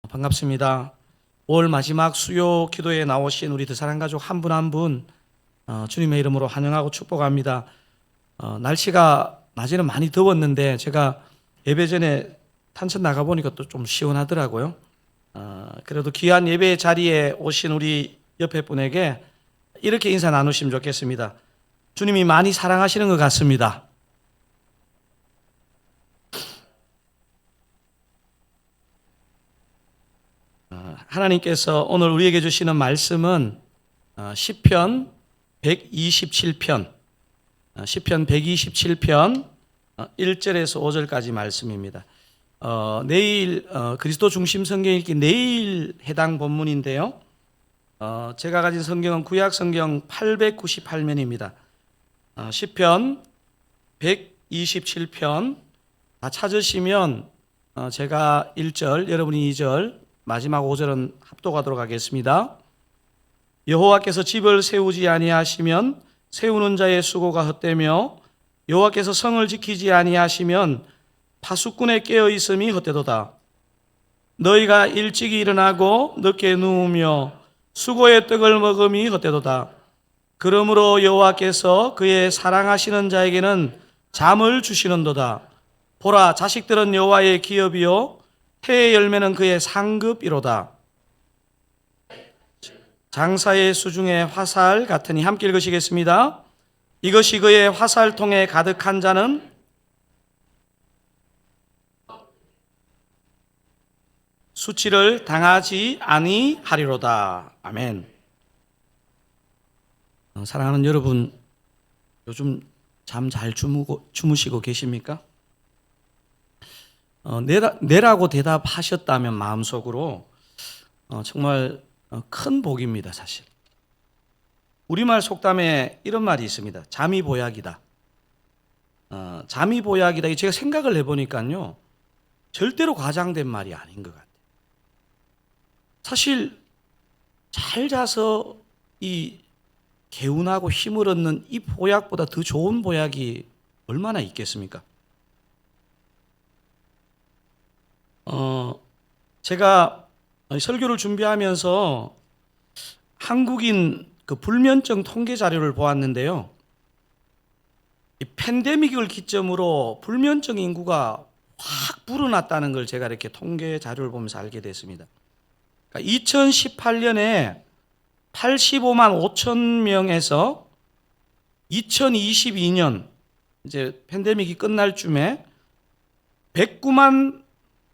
반갑습니다. 5월 마지막 수요 기도에 나오신 우리 드사랑 가족 한 분 한 분 주님의 이름으로 환영하고 축복합니다. 날씨가 낮에는 많이 더웠는데 제가 예배 전에 탄천 나가보니까 또 좀 시원하더라고요. 그래도 귀한 예배 자리에 오신 우리 옆에 분에게 이렇게 인사 나누시면 좋겠습니다. 주님이 많이 사랑하시는 것 같습니다. 하나님께서 오늘 우리에게 주시는 말씀은 시편 127편 127편 1절에서 5절까지 말씀입니다. 내일 그리스도 중심 성경 읽기 내일 해당 본문인데요. 제가 가진 성경은 구약 성경 898면입니다. 시편 127편 다 찾으시면 제가 1절, 여러분이 2절, 마지막 5절은 합독하도록 하겠습니다. 여호와께서 집을 세우지 아니하시면 세우는 자의 수고가 헛되며 여호와께서 성을 지키지 아니하시면 파수꾼의 깨어 있음이 헛되도다. 너희가 일찍이 일어나고 늦게 누우며 수고의 떡을 먹음이 헛되도다. 그러므로 여호와께서 그의 사랑하시는 자에게는 잠을 주시는도다. 보라, 자식들은 여호와의 기업이요 해의 열매는 그의 상급이로다. 장사의 수중에 화살 같으니 함께 읽으시겠습니다. 이것이 그의 화살통에 가득한 자는 수치를 당하지 아니하리로다. 아멘. 사랑하는 여러분, 요즘 잠 잘 주무시고 계십니까? 네라고 대답하셨다면 마음속으로 정말 큰 복입니다. 사실 우리말 속담에 이런 말이 있습니다. 잠이 보약이다. 잠이 보약이다. 제가 생각을 해보니까요, 절대로 과장된 말이 아닌 것 같아요. 사실 잘 자서 이 개운하고 힘을 얻는 이 보약보다 더 좋은 보약이 얼마나 있겠습니까? 제가 설교를 준비하면서 한국인 그 불면증 통계 자료를 보았는데요. 이 팬데믹을 기점으로 불면증 인구가 확 불어났다는 걸 제가 이렇게 통계 자료를 보면서 알게 됐습니다. 그러니까 2018년에 85만 5천 명에서 2022년 이제 팬데믹이 끝날 쯤에 109만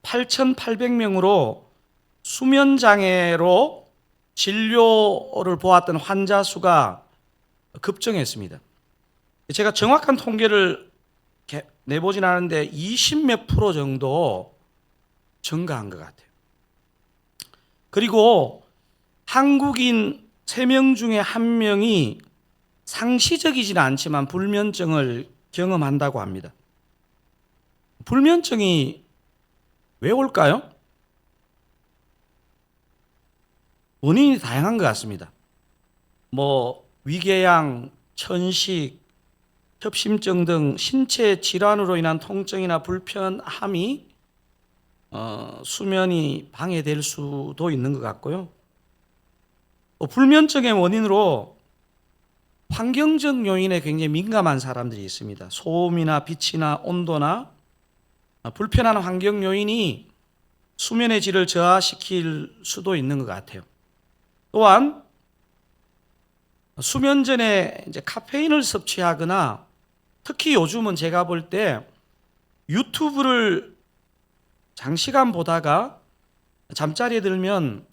8,800명으로 수면장애로 진료를 보았던 환자 수가 급증했습니다. 제가 정확한 통계를 내보진 않았는데 20몇 프로 정도 증가한 것 같아요. 그리고 한국인 3명 중에 1명이 상시적이지는 않지만 불면증을 경험한다고 합니다. 불면증이 왜 올까요? 원인이 다양한 것 같습니다. 위궤양, 천식, 협심증 등 신체 질환으로 인한 통증이나 불편함이 수면이 방해될 수도 있는 것 같고요. 불면증의 원인으로 환경적 요인에 굉장히 민감한 사람들이 있습니다. 소음이나 빛이나 온도나 불편한 환경 요인이 수면의 질을 저하시킬 수도 있는 것 같아요. 또한 수면 전에 이제 카페인을 섭취하거나 특히 요즘은 제가 볼 때 유튜브를 장시간 보다가 잠자리에 들면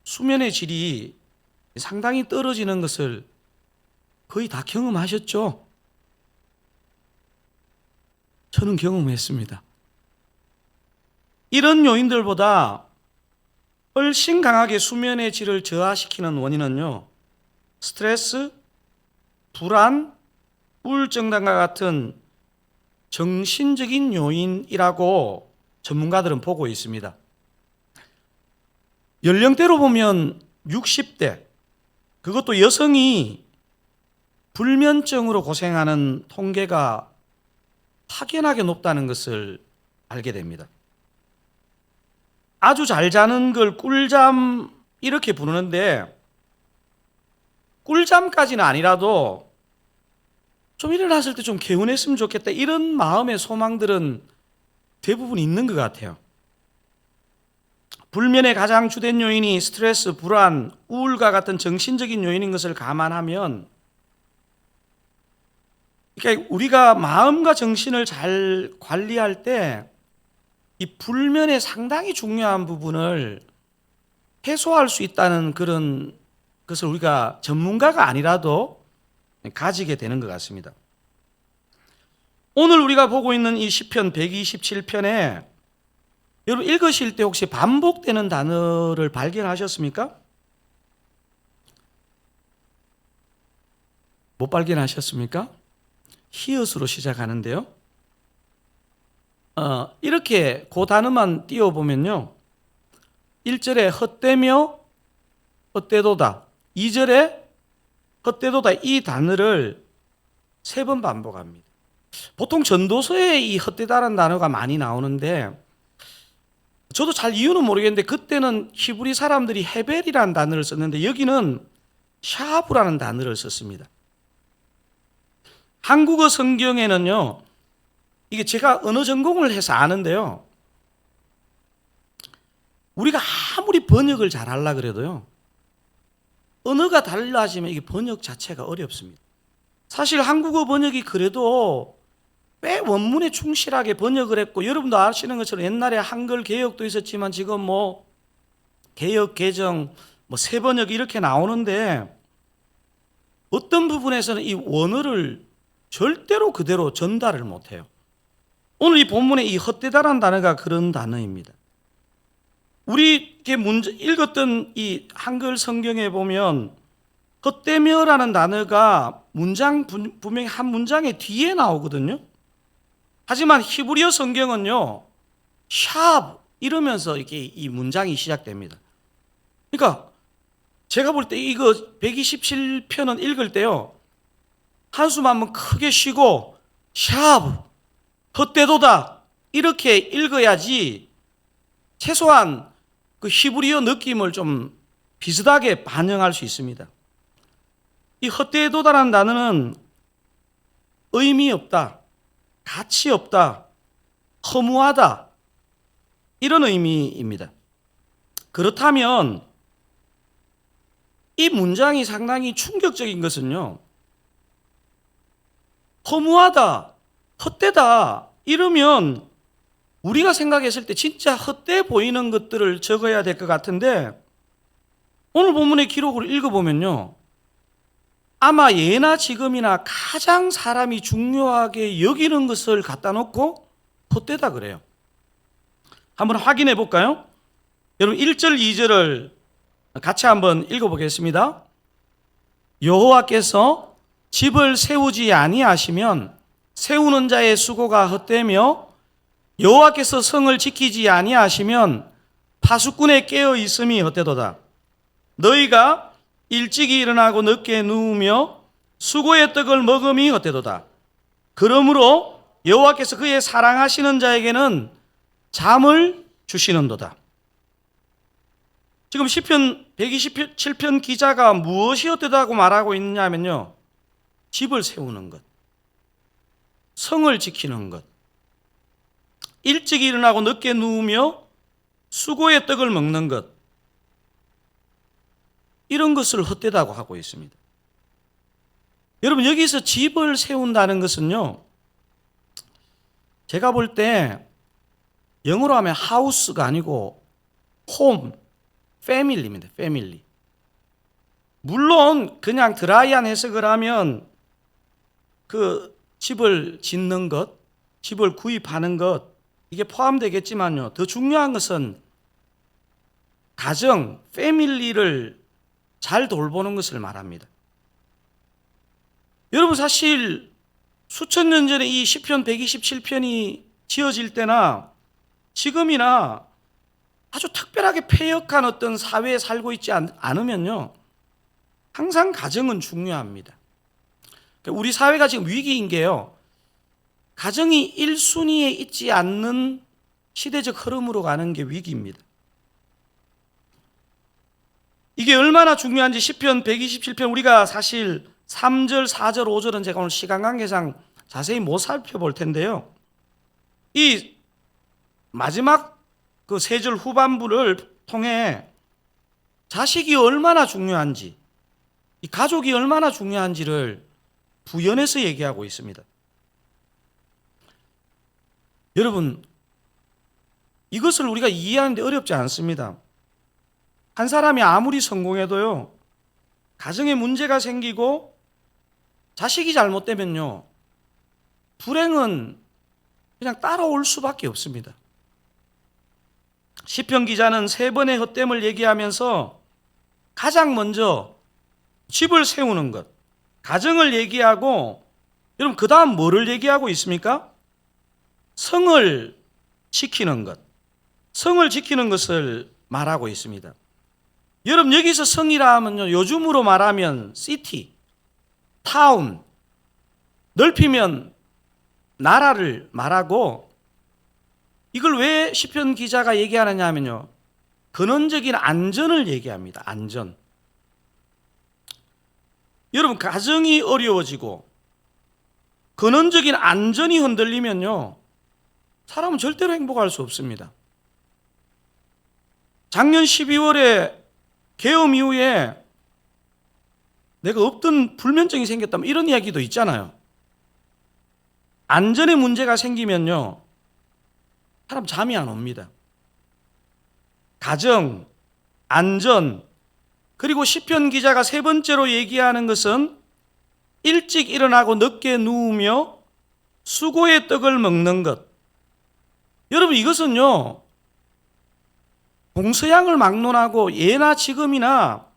수면의 질이 상당히 떨어지는 것을 거의 다 경험하셨죠? 저는 경험했습니다. 이런 요인들보다 훨씬 강하게 수면의 질을 저하시키는 원인은요, 스트레스, 불안, 우울증 등과 같은 정신적인 요인이라고 전문가들은 보고 있습니다. 연령대로 보면 60대, 그것도 여성이 불면증으로 고생하는 통계가 확연하게 높다는 것을 알게 됩니다. 아주 잘 자는 걸 꿀잠 이렇게 부르는데, 꿀잠까지는 아니라도 좀 일어났을 때 좀 개운했으면 좋겠다, 이런 마음의 소망들은 대부분 있는 것 같아요. 불면의 가장 주된 요인이 스트레스, 불안, 우울과 같은 정신적인 요인인 것을 감안하면, 그러니까 우리가 마음과 정신을 잘 관리할 때 이 불면의 상당히 중요한 부분을 해소할 수 있다는 그런 것을 우리가 전문가가 아니라도 가지게 되는 것 같습니다. 오늘 우리가 보고 있는 이 시편 127편에 여러분 읽으실 때 혹시 반복되는 단어를 발견하셨습니까? 못 발견하셨습니까? 히읗으로 시작하는데요. 이렇게 그 단어만 띄워보면요, 1절에 헛되며 헛되도다, 2절에 헛되도다, 이 단어를 3번 반복합니다. 보통 전도서에 이 헛되다라는 단어가 많이 나오는데, 저도 잘 이유는 모르겠는데 그때는 히브리 사람들이 헤벨이라는 단어를 썼는데 여기는 샤브라는 단어를 썼습니다. 한국어 성경에는요, 이게 제가 언어 전공을 해서 아는데요, 우리가 아무리 번역을 잘 하려고 그래도요, 언어가 달라지면 이게 번역 자체가 어렵습니다. 사실 한국어 번역이 그래도 꽤 원문에 충실하게 번역을 했고, 여러분도 아시는 것처럼 옛날에 한글 개역도 있었지만 지금 뭐 개역, 개정, 뭐 새번역 이렇게 나오는데 어떤 부분에서는 이 원어를 절대로 그대로 전달을 못해요. 오늘 이 본문에 이 헛되다라는 단어가 그런 단어입니다. 우리 읽었던 이 한글 성경에 보면 헛되며라는 단어가 분명히 한 문장의 뒤에 나오거든요. 하지만 히브리어 성경은요, 샵 이러면서 이렇게 이 문장이 시작됩니다. 그러니까 제가 볼 때 이거 127편은 읽을 때요, 한숨 한번 크게 쉬고 샵 헛되도다 이렇게 읽어야지 최소한 그 히브리어 느낌을 좀 비슷하게 반영할 수 있습니다. 이 헛되도다라는 단어는 의미 없다, 가치 없다, 허무하다, 이런 의미입니다. 그렇다면 이 문장이 상당히 충격적인 것은요, 허무하다, 헛되다 이러면 우리가 생각했을 때 진짜 헛돼 보이는 것들을 적어야 될 것 같은데, 오늘 본문의 기록을 읽어보면요, 아마 예나 지금이나 가장 사람이 중요하게 여기는 것을 갖다 놓고 헛되다 그래요. 한번 확인해 볼까요? 여러분 1절 2절을 같이 한번 읽어보겠습니다. 여호와께서 집을 세우지 아니하시면 세우는 자의 수고가 헛되며, 여호와께서 성을 지키지 아니하시면 파수꾼의 깨어 있음이 헛되도다. 너희가 일찍이 일어나고 늦게 누우며 수고의 떡을 먹음이 헛되도다. 그러므로 여호와께서 그의 사랑하시는 자에게는 잠을 주시는도다. 지금 시편 127편 기자가 무엇이 헛되다고 말하고 있냐면요, 집을 세우는 것, 성을 지키는 것, 일찍 일어나고 늦게 누우며 수고의 떡을 먹는 것, 이런 것을 헛되다고 하고 있습니다. 여러분 여기서 집을 세운다는 것은요, 제가 볼 때 영어로 하면 하우스가 아니고 홈, 패밀리입니다. 패밀리. 물론 그냥 드라이한 해석을 하면 그 집을 짓는 것, 집을 구입하는 것, 이게 포함되겠지만요, 더 중요한 것은 가정, 패밀리를 잘 돌보는 것을 말합니다. 여러분 사실 수천 년 전에 이 시편 127편이 지어질 때나 지금이나 아주 특별하게 패역한 어떤 사회에 살고 있지 않으면요, 항상 가정은 중요합니다. 우리 사회가 지금 위기인 게요, 가정이 1순위에 있지 않는 시대적 흐름으로 가는 게 위기입니다. 이게 얼마나 중요한지 시편 127편 우리가 사실 3절, 4절, 5절은 제가 오늘 시간 관계상 자세히 못 살펴볼 텐데요. 이 마지막 그 3절 후반부를 통해 자식이 얼마나 중요한지, 이 가족이 얼마나 중요한지를 부연해서 얘기하고 있습니다. 여러분, 이것을 우리가 이해하는데 어렵지 않습니다. 한 사람이 아무리 성공해도요, 가정에 문제가 생기고 자식이 잘못되면요, 불행은 그냥 따라올 수밖에 없습니다. 시편 기자는 3번의 헛됨을 얘기하면서 가장 먼저 집을 세우는 것, 가정을 얘기하고, 여러분 그 다음 뭐를 얘기하고 있습니까? 성을 지키는 것, 성을 지키는 것을 말하고 있습니다. 여러분 여기서 성이라 하면요, 요즘으로 말하면 시티, 타운, 넓히면 나라를 말하고, 이걸 왜 시편 기자가 얘기하느냐 하면요, 근원적인 안전을 얘기합니다. 안전. 여러분 가정이 어려워지고 근원적인 안전이 흔들리면요, 사람은 절대로 행복할 수 없습니다. 작년 12월에 계엄 이후에 내가 없던 불면증이 생겼다면 이런 이야기도 있잖아요. 안전에 문제가 생기면요, 사람 잠이 안 옵니다. 가정, 안전, 그리고 시편 기자가 3번째로 얘기하는 것은 일찍 일어나고 늦게 누우며 수고의 떡을 먹는 것. 여러분 이것은요, 동서양을 막론하고 예나 지금이나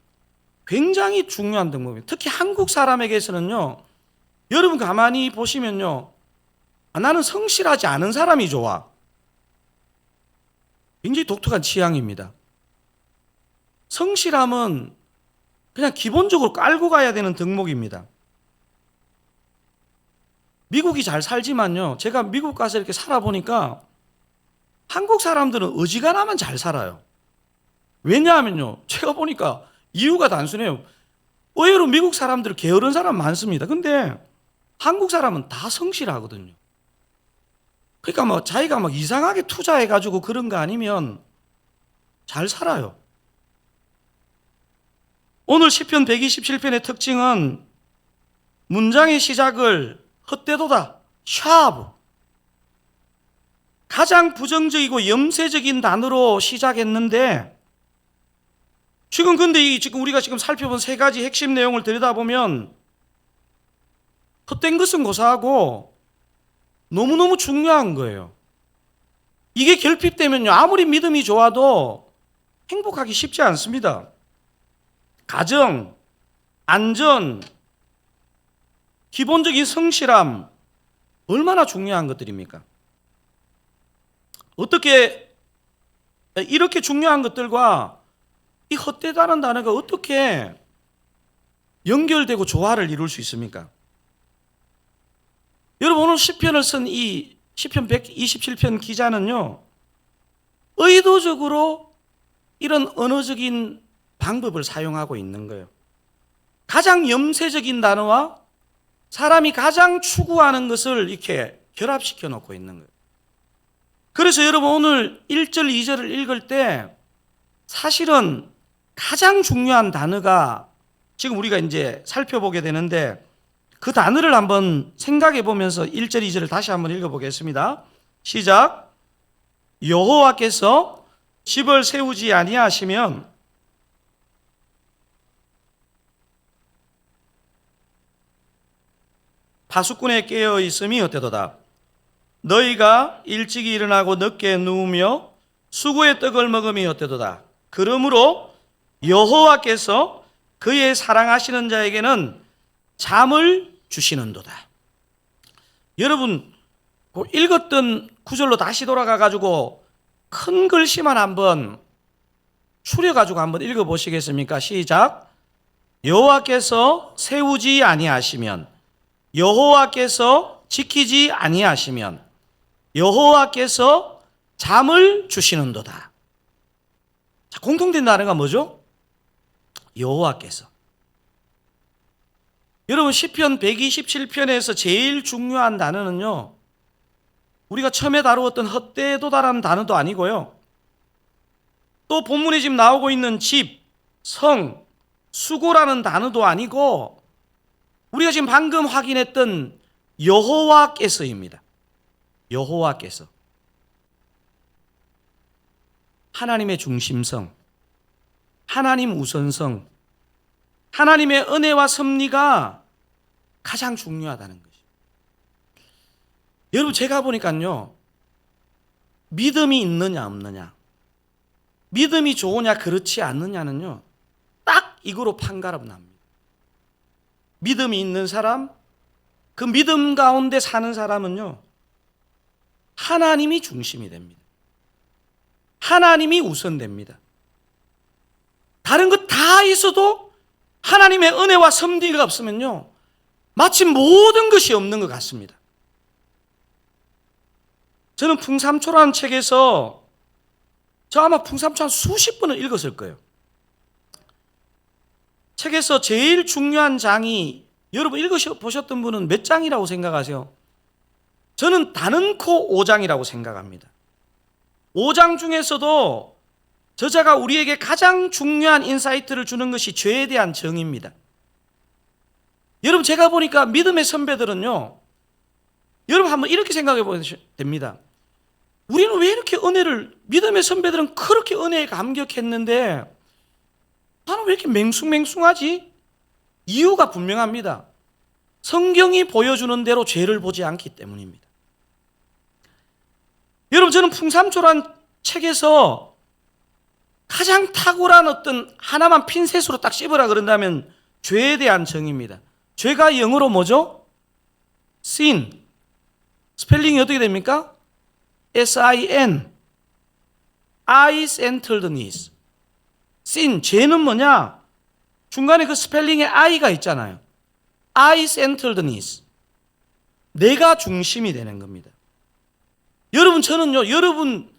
굉장히 중요한 덕목입니다. 특히 한국 사람에게서는요, 여러분 가만히 보시면요, 나는 성실하지 않은 사람이 좋아. 굉장히 독특한 취향입니다. 성실함은 그냥 기본적으로 깔고 가야 되는 덕목입니다. 미국이 잘 살지만요, 제가 미국 가서 이렇게 살아보니까 한국 사람들은 어지간하면 잘 살아요. 왜냐하면요, 제가 보니까 이유가 단순해요. 의외로 미국 사람들은 게으른 사람 많습니다. 근데 한국 사람은 다 성실하거든요. 그러니까 뭐 자기가 막 이상하게 투자해가지고 그런 거 아니면 잘 살아요. 오늘 시편 127편의 특징은 문장의 시작을 헛되도다, 샤브, 가장 부정적이고 염세적인 단어로 시작했는데, 지금 근데 지금 우리가 지금 살펴본 3가지 핵심 내용을 들여다보면 헛된 것은 고사하고 너무너무 중요한 거예요. 이게 결핍되면요, 아무리 믿음이 좋아도 행복하기 쉽지 않습니다. 가정, 안전, 기본적인 성실함, 얼마나 중요한 것들입니까? 어떻게 이렇게 중요한 것들과 이 헛되다는 단어가 어떻게 연결되고 조화를 이룰 수 있습니까? 여러분 오늘 시편을 쓴 이 시편 127편 기자는요, 의도적으로 이런 언어적인 방법을 사용하고 있는 거예요. 가장 염세적인 단어와 사람이 가장 추구하는 것을 이렇게 결합시켜 놓고 있는 거예요. 그래서 여러분 오늘 1절, 2절을 읽을 때 사실은 가장 중요한 단어가 지금 우리가 이제 살펴보게 되는데, 그 단어를 한번 생각해 보면서 1절, 2절을 다시 한번 읽어보겠습니다. 시작. 여호와께서 집을 세우지 아니하시면 파수꾼에 깨어 있음이 어때도다. 너희가 일찍이 일어나고 늦게 누우며 수고의 떡을 먹음이 어때도다. 그러므로 여호와께서 그의 사랑하시는 자에게는 잠을 주시는도다. 여러분 읽었던 구절로 다시 돌아가 가지고 큰 글씨만 한번 추려 가지고 한번 읽어 보시겠습니까? 시작. 여호와께서 세우지 아니하시면, 여호와께서 지키지 아니하시면, 여호와께서 잠을 주시는도다. 자, 공통된 단어가 뭐죠? 여호와께서. 여러분 시편 127편에서 제일 중요한 단어는요, 우리가 처음에 다루었던 헛되도다라는 단어도 아니고요, 또 본문에 지금 나오고 있는 집, 성, 수고라는 단어도 아니고 우리가 지금 방금 확인했던 여호와께서입니다. 여호와께서. 하나님의 중심성, 하나님 우선성, 하나님의 은혜와 섭리가 가장 중요하다는 것이죠. 여러분 제가 보니까요, 믿음이 있느냐 없느냐, 믿음이 좋으냐 그렇지 않느냐는요, 딱 이거로 판가름 납니다. 믿음이 있는 사람, 그 믿음 가운데 사는 사람은요, 하나님이 중심이 됩니다. 하나님이 우선됩니다. 다른 것 다 있어도 하나님의 은혜와 섭리가 없으면요, 마치 모든 것이 없는 것 같습니다. 저는 풍삼초라는 책에서 저 아마 풍삼초 한 수십 번을 읽었을 거예요. 책에서 제일 중요한 장이, 여러분 읽어보셨던 분은 몇 장이라고 생각하세요? 저는 단언코 5장이라고 생각합니다. 5장 중에서도 저자가 우리에게 가장 중요한 인사이트를 주는 것이 죄에 대한 정의입니다. 여러분 제가 보니까 믿음의 선배들은요, 여러분 한번 이렇게 생각해 보셔야 됩니다. 우리는 왜 이렇게 은혜를, 믿음의 선배들은 그렇게 은혜에 감격했는데 나는 왜 이렇게 맹숭맹숭하지? 이유가 분명합니다. 성경이 보여주는 대로 죄를 보지 않기 때문입니다. 여러분 저는 풍삼초란 책에서 가장 탁월한 어떤 하나만 핀셋으로 딱 씹으라 그런다면 죄에 대한 정의입니다. 죄가 영어로 뭐죠? sin. 스펠링이 어떻게 됩니까? S-I-N. I-centeredness. sin. 죄는 뭐냐? 중간에 그 스펠링에 I가 있잖아요. I-centeredness. 내가 중심이 되는 겁니다. 여러분 저는요, 여러분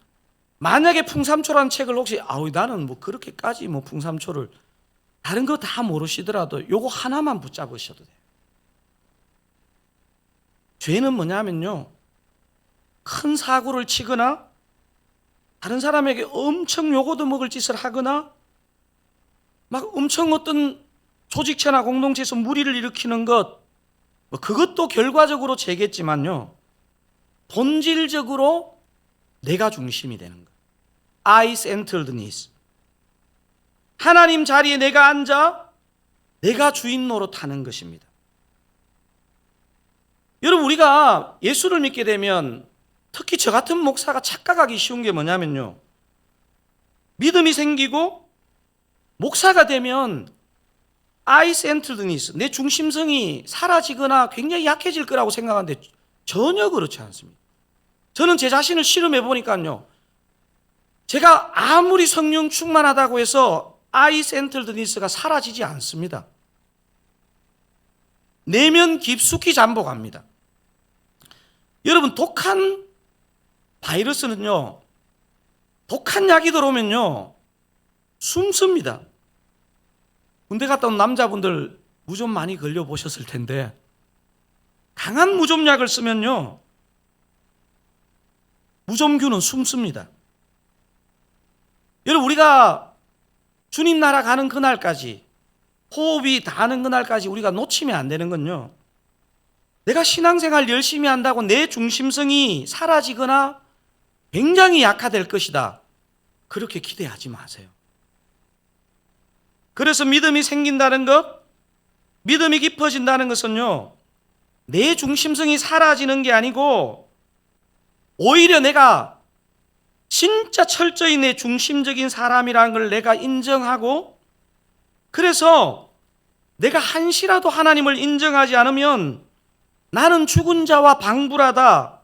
만약에 풍삼초라는 책을 혹시 나는 뭐 그렇게까지 뭐 풍삼초를 다른 거 다 모르시더라도 요거 하나만 붙잡으셔도 돼요. 죄는 뭐냐면요, 큰 사고를 치거나 다른 사람에게 엄청 요거도 먹을 짓을 하거나 막 엄청 어떤 조직체나 공동체에서 무리를 일으키는 것, 그것도 결과적으로 죄겠지만요, 본질적으로 내가 중심이 되는 것. I-centeredness. 하나님 자리에 내가 앉아 내가 주인 노릇하는 것입니다. 여러분 우리가 예수를 믿게 되면 특히 저 같은 목사가 착각하기 쉬운 게 뭐냐면요, 믿음이 생기고 목사가 되면 I-centeredness, 내 중심성이 사라지거나 굉장히 약해질 거라고 생각하는데 전혀 그렇지 않습니다. 저는 제 자신을 실험해 보니까요, 제가 아무리 성령 충만하다고 해서 I-centeredness가 사라지지 않습니다. 내면 깊숙이 잠복합니다. 여러분 독한 바이러스는요, 독한 약이 들어오면요 숨습니다. 군대 갔다 온 남자분들 무좀 많이 걸려보셨을 텐데, 강한 무좀약을 쓰면요 무좀균은 숨습니다. 여러분 우리가 주님 나라 가는 그날까지, 호흡이 닿는 그날까지 우리가 놓치면 안 되는 건요, 내가 신앙생활 열심히 한다고 내 중심성이 사라지거나 굉장히 약화될 것이다, 그렇게 기대하지 마세요. 그래서 믿음이 생긴다는 것, 믿음이 깊어진다는 것은요, 내 중심성이 사라지는 게 아니고 오히려 내가 진짜 철저히 내 중심적인 사람이라는 걸 내가 인정하고, 그래서 내가 한시라도 하나님을 인정하지 않으면 나는 죽은 자와 방불하다,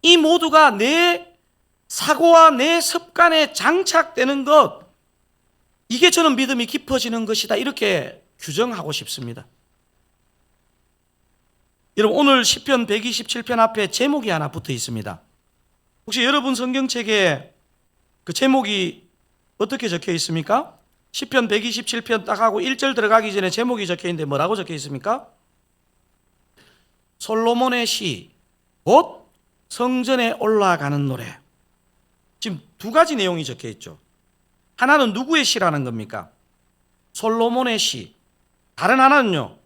이 모두가 내 사고와 내 습관에 장착되는 것, 이게 저는 믿음이 깊어지는 것이다, 이렇게 규정하고 싶습니다. 여러분 오늘 시편 127편 앞에 제목이 하나 붙어 있습니다. 혹시 여러분 성경책에 그 제목이 어떻게 적혀 있습니까? 시편 127편 딱 하고 1절 들어가기 전에 제목이 적혀 있는데 뭐라고 적혀 있습니까? 솔로몬의 시, 곧 성전에 올라가는 노래. 지금 두 가지 내용이 적혀 있죠. 하나는 누구의 시라는 겁니까? 솔로몬의 시. 다른 하나는요,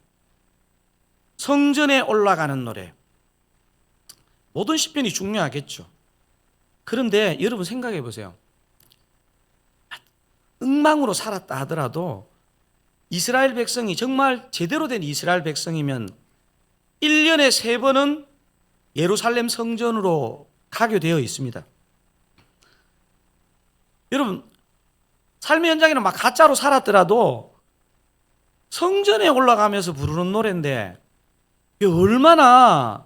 성전에 올라가는 노래. 모든 시편이 중요하겠죠. 그런데 여러분 생각해 보세요. 엉망으로 살았다 하더라도 이스라엘 백성이 정말 제대로 된 이스라엘 백성이면 1년에 3번은 예루살렘 성전으로 가게 되어 있습니다. 여러분, 삶의 현장에는 막 가짜로 살았더라도 성전에 올라가면서 부르는 노래인데 얼마나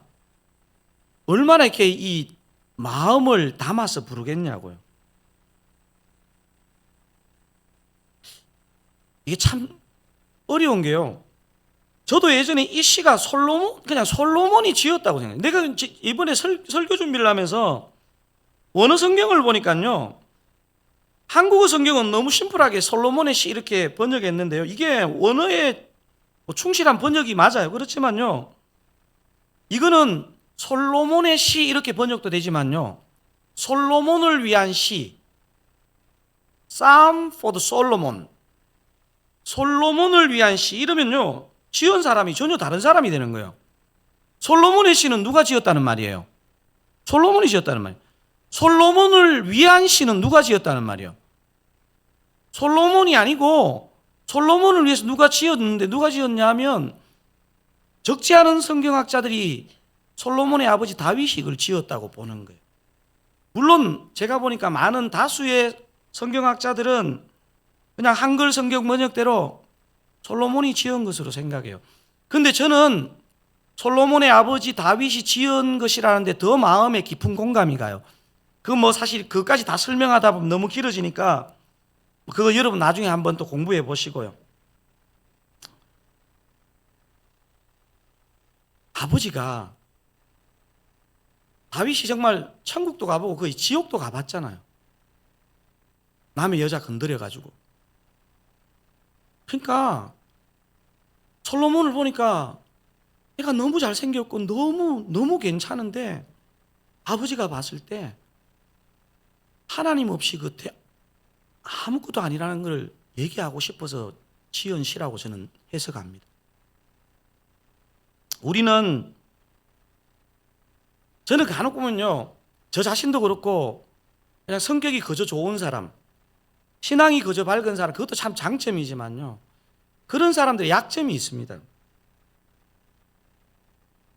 이렇게 이 마음을 담아서 부르겠냐고요. 이게 참 어려운 게요. 저도 예전에 이 시가 그냥 솔로몬이 지었다고 생각해요. 내가 이번에 설교 준비를 하면서 원어 성경을 보니까요, 한국어 성경은 너무 심플하게 솔로몬의 시 이렇게 번역했는데요. 이게 원어에 충실한 번역이 맞아요. 그렇지만요, 이거는 솔로몬의 시 이렇게 번역도 되지만요, 솔로몬을 위한 시, Psalm for the Solomon, 솔로몬을 위한 시 이러면요, 지은 사람이 전혀 다른 사람이 되는 거예요. 솔로몬의 시는 누가 지었다는 말이에요? 솔로몬이 지었다는 말이에요. 솔로몬을 위한 시는 누가 지었다는 말이에요? 솔로몬이 아니고 솔로몬을 위해서 누가 지었는데, 누가 지었냐 하면 적지 않은 성경학자들이 솔로몬의 아버지 다윗이 이걸 지었다고 보는 거예요. 물론 제가 보니까 많은 다수의 성경학자들은 그냥 한글 성경 번역대로 솔로몬이 지은 것으로 생각해요. 근데 저는 솔로몬의 아버지 다윗이 지은 것이라는데 더 마음에 깊은 공감이 가요. 사실 그것까지 다 설명하다 보면 너무 길어지니까 그거 여러분 나중에 한번 또 공부해 보시고요. 아버지가, 다윗이 정말 천국도 가보고 거의 지옥도 가봤잖아요. 남의 여자 건드려가지고. 그러니까 솔로몬을 보니까 얘가 너무 잘생겼고 너무 괜찮은데 아버지가 봤을 때 하나님 없이 아무것도 아니라는 걸 얘기하고 싶어서 지은 시라고 저는 해석합니다. 저는 간혹 보면요, 저 자신도 그렇고 그냥 성격이 그저 좋은 사람, 신앙이 그저 밝은 사람, 그것도 참 장점이지만요, 그런 사람들의 약점이 있습니다.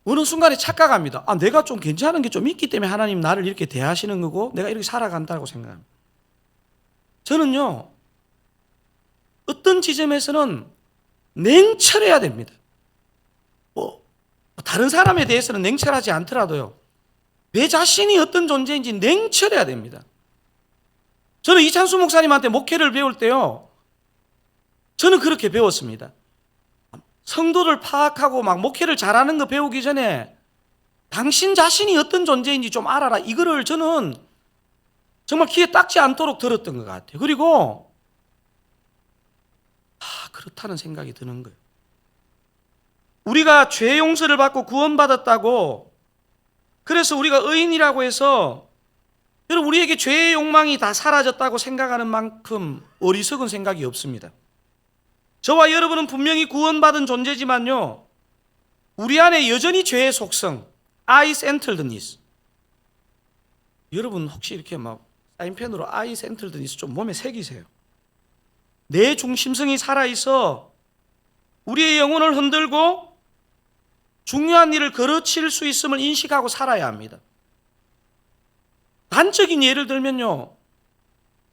어느 순간에 착각합니다. 내가 좀 괜찮은 게 좀 있기 때문에 하나님 나를 이렇게 대하시는 거고 내가 이렇게 살아간다고 생각합니다. 저는요, 어떤 지점에서는 냉철해야 됩니다. 다른 사람에 대해서는 냉철하지 않더라도요, 내 자신이 어떤 존재인지 냉철해야 됩니다. 저는 이찬수 목사님한테 목회를 배울 때요, 저는 그렇게 배웠습니다. 성도를 파악하고 막 목회를 잘하는 거 배우기 전에 당신 자신이 어떤 존재인지 좀 알아라, 이거를 저는 정말 귀에 닦지 않도록 들었던 것 같아요. 그리고 그렇다는 생각이 드는 거예요. 우리가 죄 용서를 받고 구원받았다고, 그래서 우리가 의인이라고 해서 여러분 우리에게 죄의 욕망이 다 사라졌다고 생각하는 만큼 어리석은 생각이 없습니다. 저와 여러분은 분명히 구원받은 존재지만요, 우리 안에 여전히 죄의 속성, I-centeredness. 여러분 혹시 이렇게 막 사인펜으로 I-centeredness 좀 몸에 새기세요. 내 중심성이 살아있어 우리의 영혼을 흔들고 중요한 일을 거르칠 수 있음을 인식하고 살아야 합니다. 단적인 예를 들면요,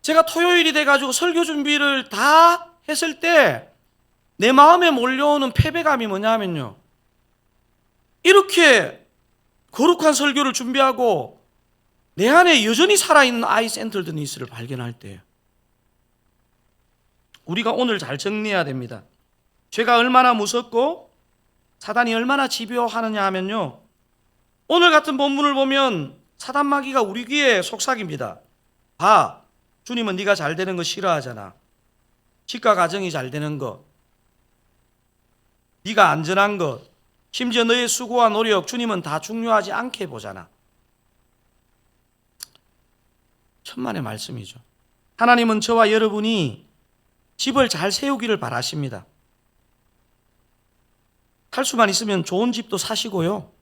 제가 토요일이 돼가지고 설교 준비를 다 했을 때 내 마음에 몰려오는 패배감이 뭐냐 하면요, 이렇게 거룩한 설교를 준비하고 내 안에 여전히 살아있는 I-centeredness를 발견할 때예요. 우리가 오늘 잘 정리해야 됩니다. 죄가 얼마나 무섭고 사단이 얼마나 집요하느냐 하면요, 오늘 같은 본문을 보면 사단 마귀가 우리 귀에 속삭입니다. 주님은 네가 잘 되는 거 싫어하잖아. 치과 가정이 잘 되는 것, 네가 안전한 것, 심지어 너의 수고와 노력, 주님은 다 중요하지 않게 보잖아. 천만의 말씀이죠. 하나님은 저와 여러분이 집을 잘 세우기를 바라십니다. 할 수만 있으면 좋은 집도 사시고요.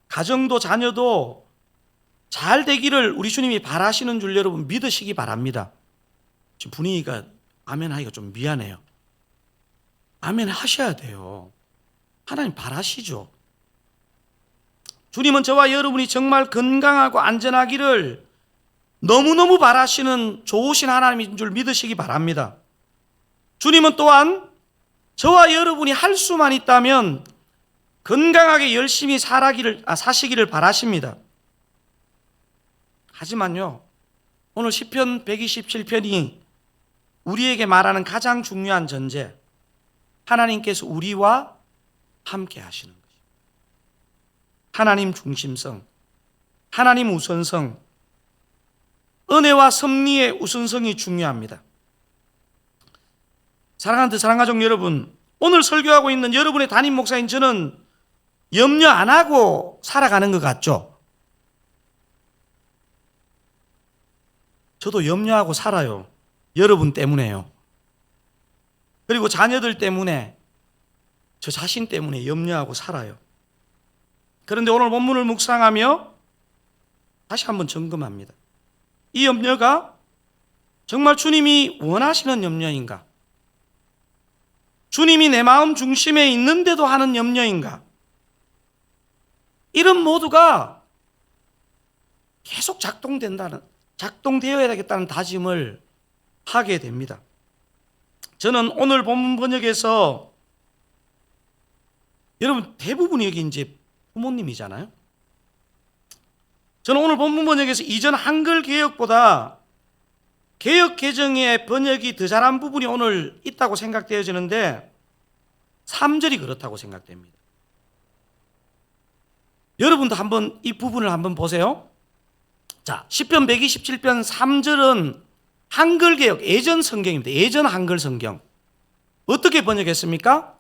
가정도 자녀도 잘 되기를 우리 주님이 바라시는 줄 여러분 믿으시기 바랍니다. 지금 분위기가 아멘 하기가 좀 미안해요. 아멘 하셔야 돼요. 하나님 바라시죠. 주님은 저와 여러분이 정말 건강하고 안전하기를 너무너무 바라시는 좋으신 하나님인 줄 믿으시기 바랍니다. 주님은 또한 저와 여러분이 할 수만 있다면 건강하게 열심히 사시기를 바라십니다. 하지만요, 오늘 시편 127편이 우리에게 말하는 가장 중요한 전제, 하나님께서 우리와 함께 하시는 것입니다. 하나님 중심성, 하나님 우선성, 은혜와 섭리의 우선성이 중요합니다. 사랑하는 사랑가족 여러분, 오늘 설교하고 있는 여러분의 담임 목사인 저는 염려 안 하고 살아가는 것 같죠? 저도 염려하고 살아요. 여러분 때문에요. 그리고 자녀들 때문에, 저 자신 때문에 염려하고 살아요. 그런데 오늘 본문을 묵상하며 다시 한번 점검합니다. 이 염려가 정말 주님이 원하시는 염려인가? 주님이 내 마음 중심에 있는데도 하는 염려인가? 이런 모두가 계속 작동되어야 되겠다는 다짐을 하게 됩니다. 저는 오늘 본문 번역에서 여러분 대부분이 여기 이제 부모님이잖아요. 저는 오늘 본문 번역에서 이전 한글 개혁보다 개혁 개정의 번역이 더 잘한 부분이 오늘 있다고 생각되어지는데 3절이 그렇다고 생각됩니다. 여러분도 한번 이 부분을 한번 보세요. 자, 시편 127편 3절은 한글 개혁 예전 성경입니다. 예전 한글 성경. 어떻게 번역했습니까?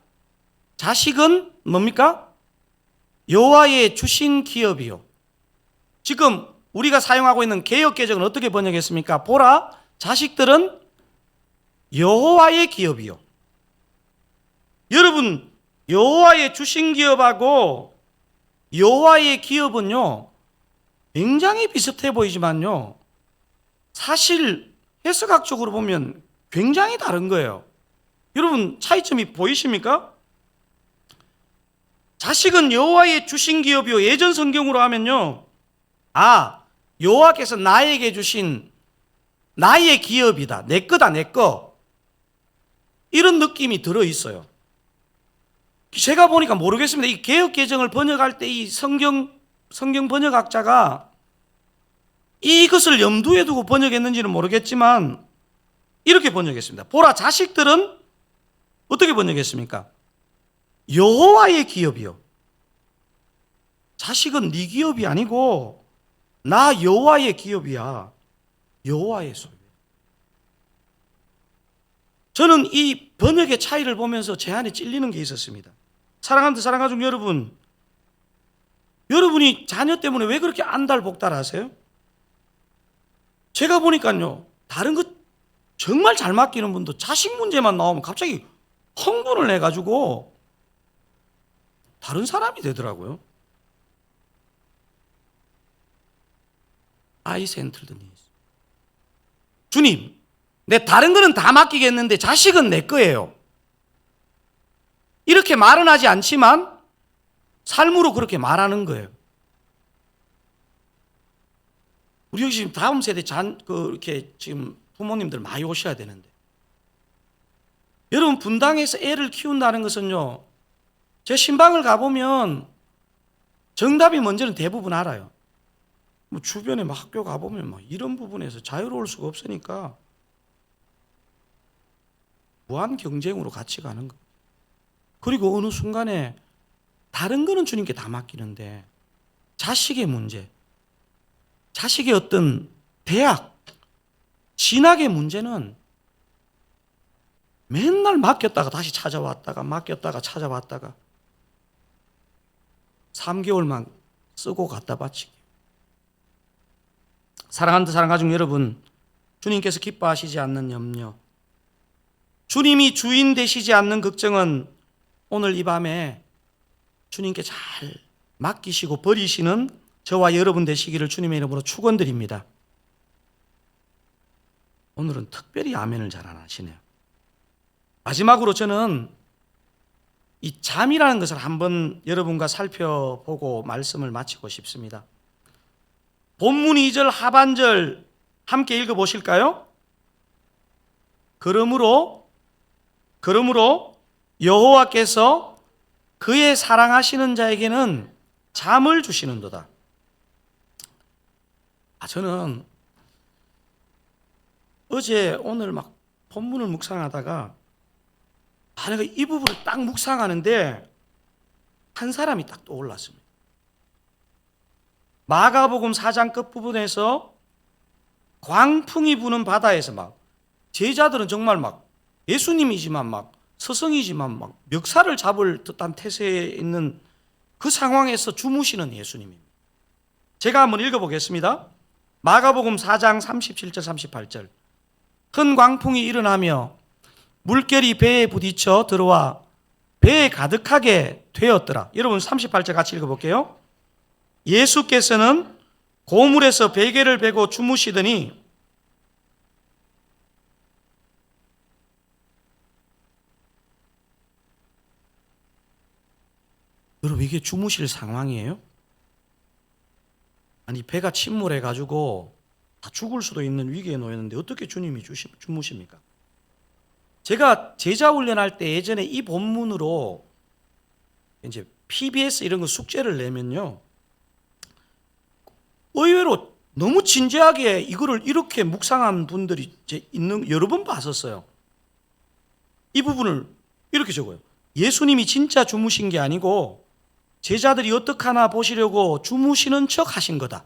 자식은 뭡니까? 여호와의 주신 기업이요. 지금 우리가 사용하고 있는 개혁 개정은 어떻게 번역했습니까? 보라, 자식들은 여호와의 기업이요. 여러분, 여호와의 주신 기업하고 여호와의 기업은요, 굉장히 비슷해 보이지만요, 사실 해석학적으로 보면 굉장히 다른 거예요. 여러분, 차이점이 보이십니까? 자식은 여호와의 주신 기업이요. 예전 성경으로 하면요, 여호와께서 나에게 주신 나의 기업이다. 내 거다, 내 거. 이런 느낌이 들어있어요. 제가 보니까 모르겠습니다. 이 개혁 개정을 번역할 때 이 성경 번역학자가 이것을 염두에 두고 번역했는지는 모르겠지만 이렇게 번역했습니다. 보라, 자식들은 어떻게 번역했습니까? 여호와의 기업이요. 자식은 네 기업이 아니고 나 여호와의 기업이야. 여호와의 소유. 저는 이 번역의 차이를 보면서 제 안에 찔리는 게 있었습니다. 사랑하는 사랑가족 여러분, 여러분이 자녀 때문에 왜 그렇게 안달복달하세요? 제가 보니까요, 다른 것 정말 잘 맡기는 분도 자식 문제만 나오면 갑자기 흥분을 해가지고 다른 사람이 되더라고요. I centered needs. 주님, 내 다른 거는 다 맡기겠는데 자식은 내 거예요. 이렇게 말은 하지 않지만 삶으로 그렇게 말하는 거예요. 우리 여기 지금 다음 세대 이렇게 지금 부모님들 많이 오셔야 되는데, 여러분 분당에서 애를 키운다는 것은요, 제 신방을 가보면 정답이 뭔지는 대부분 알아요. 뭐 주변에 막 학교 가보면 막 이런 부분에서 자유로울 수가 없으니까 무한 경쟁으로 같이 가는 거. 그리고 어느 순간에 다른 거는 주님께 다 맡기는데 자식의 문제, 자식의 어떤 대학, 신학의 문제는 맨날 맡겼다가 다시 찾아왔다가 맡겼다가 찾아왔다가 3개월만 쓰고 갖다 바치기. 사랑하는 사랑가족 여러분, 주님께서 기뻐하시지 않는 염려, 주님이 주인 되시지 않는 걱정은 오늘 이 밤에 주님께 잘 맡기시고 버리시는 저와 여러분 되시기를 주님의 이름으로 축원드립니다. 오늘은 특별히 아멘을 잘 안 하시네요. 마지막으로 저는 이 잠이라는 것을 한번 여러분과 살펴보고 말씀을 마치고 싶습니다. 본문 2절 하반절 함께 읽어보실까요? 그러므로 여호와께서 그의 사랑하시는 자에게는 잠을 주시는도다. 저는 어제 오늘 막 본문을 묵상하다가 내가 이 부분을 딱 묵상하는데 한 사람이 딱 떠올랐습니다. 마가복음 4장 끝부분에서 광풍이 부는 바다에서 막 제자들은 정말 막 예수님이지만 막 스승이지만 막 멱살을 잡을 듯한 태세에 있는 그 상황에서 주무시는 예수님입니다. 제가 한번 읽어보겠습니다. 마가복음 4장 37절 38절. 큰 광풍이 일어나며 물결이 배에 부딪혀 들어와 배에 가득하게 되었더라. 여러분 38절 같이 읽어볼게요. 예수께서는 고물에서 베개를 베고 주무시더니 여러분 이게 주무실 상황이에요? 아니 배가 침몰해가지고 다 죽을 수도 있는 위기에 놓였는데 어떻게 주님이 주무십니까? 제가 제자 훈련할 때 예전에 이 본문으로 이제 PBS 이런 거 숙제를 내면요, 의외로 너무 진지하게 이거를 이렇게 묵상한 분들이 있는 여러 번 봤었어요. 이 부분을 이렇게 적어요. 예수님이 진짜 주무신 게 아니고 제자들이 어떡하나 보시려고 주무시는 척 하신 거다.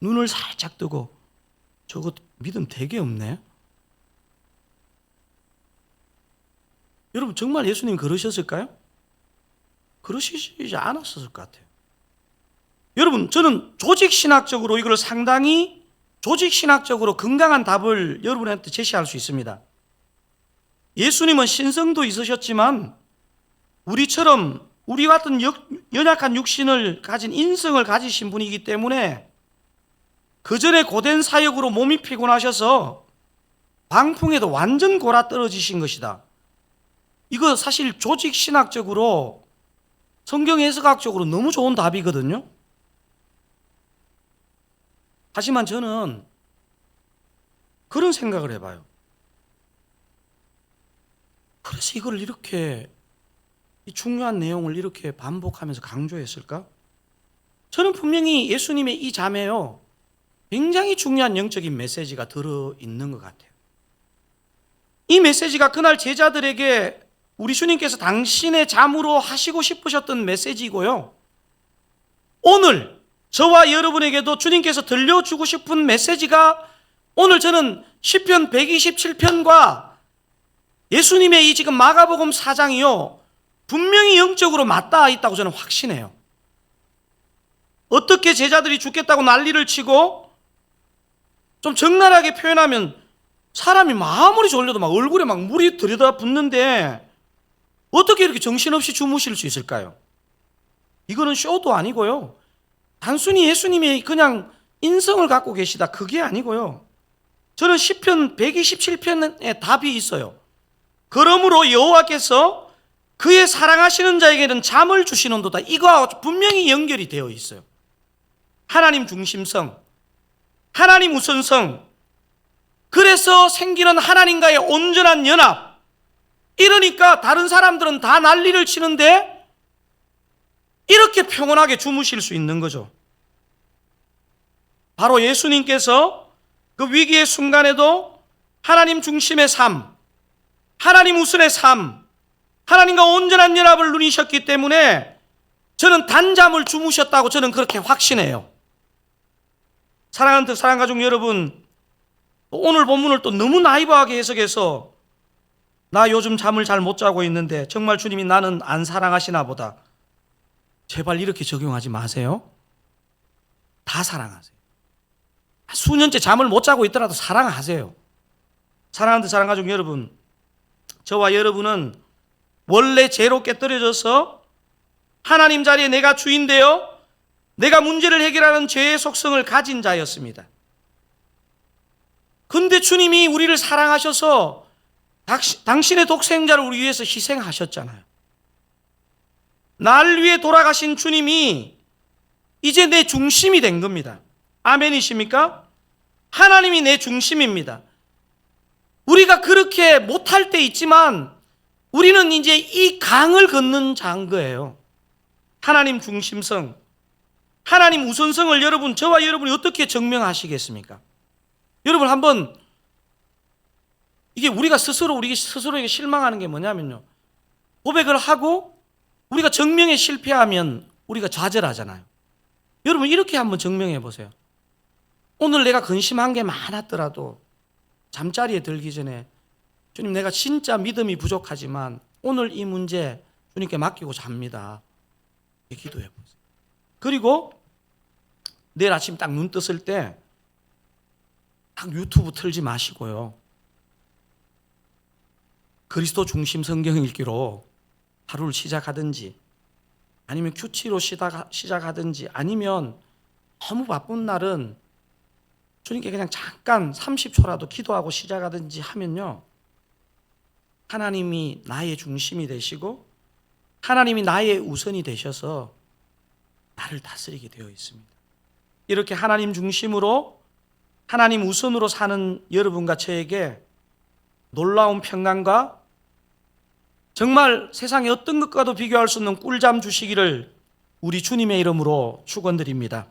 눈을 살짝 뜨고 저거 믿음 되게 없네. 여러분 정말 예수님 그러셨을까요? 그러시지 않았을 것 같아요. 여러분 저는 조직신학적으로 이걸 상당히 조직신학적으로 건강한 답을 여러분한테 제시할 수 있습니다. 예수님은 신성도 있으셨지만 우리처럼 우리 같은 연약한 육신을 가진 인성을 가지신 분이기 때문에 그 전에 고된 사역으로 몸이 피곤하셔서 광풍에도 완전 골아 떨어지신 것이다. 이거 사실 조직신학적으로 성경 해석학적으로 너무 좋은 답이거든요. 하지만 저는 그런 생각을 해봐요. 그래서 이걸 이렇게 이 중요한 내용을 이렇게 반복하면서 강조했을까? 저는 분명히 예수님의 이 잠에요 굉장히 중요한 영적인 메시지가 들어있는 것 같아요. 이 메시지가 그날 제자들에게 우리 주님께서 당신의 잠으로 하시고 싶으셨던 메시지고요, 오늘 저와 여러분에게도 주님께서 들려주고 싶은 메시지가 오늘 저는 시편 127편과 예수님의 이 지금 마가복음 4장이요 분명히 영적으로 맞닿아 있다고 저는 확신해요. 어떻게 제자들이 죽겠다고 난리를 치고 좀 적나라하게 표현하면 사람이 아무리 졸려도 막 얼굴에 막 물이 들여다붙는데 어떻게 이렇게 정신없이 주무실 수 있을까요? 이거는 쇼도 아니고요, 단순히 예수님이 그냥 인성을 갖고 계시다 그게 아니고요, 저는 시편 127편에 답이 있어요. 그러므로 여호와께서 그의 사랑하시는 자에게는 잠을 주시는도다. 이거와 분명히 연결이 되어 있어요. 하나님 중심성, 하나님 우선성, 그래서 생기는 하나님과의 온전한 연합. 이러니까 다른 사람들은 다 난리를 치는데 이렇게 평온하게 주무실 수 있는 거죠. 바로 예수님께서 그 위기의 순간에도 하나님 중심의 삶, 하나님 우선의 삶, 하나님과 온전한 연합을 누리셨기 때문에 저는 단잠을 주무셨다고 저는 그렇게 확신해요. 사랑하는 사랑가족 여러분, 오늘 본문을 또 너무 나이브하게 해석해서 나 요즘 잠을 잘 못 자고 있는데 정말 주님이 나는 안 사랑하시나 보다. 제발 이렇게 적용하지 마세요. 다 사랑하세요. 수년째 잠을 못 자고 있더라도 사랑하세요. 사랑하는 사랑가족 여러분, 저와 여러분은 원래 죄로 깨뜨려져서 하나님 자리에 내가 주인되어 내가 문제를 해결하는 죄의 속성을 가진 자였습니다. 근데 주님이 우리를 사랑하셔서 당신의 독생자를 우리 위해서 희생하셨잖아요. 날 위해 돌아가신 주님이 이제 내 중심이 된 겁니다. 아멘이십니까? 하나님이 내 중심입니다. 우리가 그렇게 못할 때 있지만 우리는 이제 이 강을 걷는 자인 거예요. 하나님 중심성, 하나님 우선성을 여러분, 저와 여러분이 어떻게 증명하시겠습니까? 여러분 한번 이게 우리 스스로에게 실망하는 게 뭐냐면요, 고백을 하고 우리가 증명에 실패하면 우리가 좌절하잖아요. 여러분 이렇게 한번 증명해 보세요. 오늘 내가 근심한 게 많았더라도 잠자리에 들기 전에 주님, 내가 진짜 믿음이 부족하지만 오늘 이 문제 주님께 맡기고 잡니다. 이렇게 기도해 보세요. 그리고 내일 아침 딱 눈 떴을 때 딱 유튜브 틀지 마시고요, 그리스도 중심 성경 읽기로 하루를 시작하든지 아니면 큐티로 시작하든지 아니면 너무 바쁜 날은 주님께 그냥 잠깐 30초라도 기도하고 시작하든지 하면요, 하나님이 나의 중심이 되시고 하나님이 나의 우선이 되셔서 나를 다스리게 되어 있습니다. 이렇게 하나님 중심으로 하나님 우선으로 사는 여러분과 저에게 놀라운 평강과 정말 세상의 어떤 것과도 비교할 수 없는 꿀잠 주시기를 우리 주님의 이름으로 축원드립니다.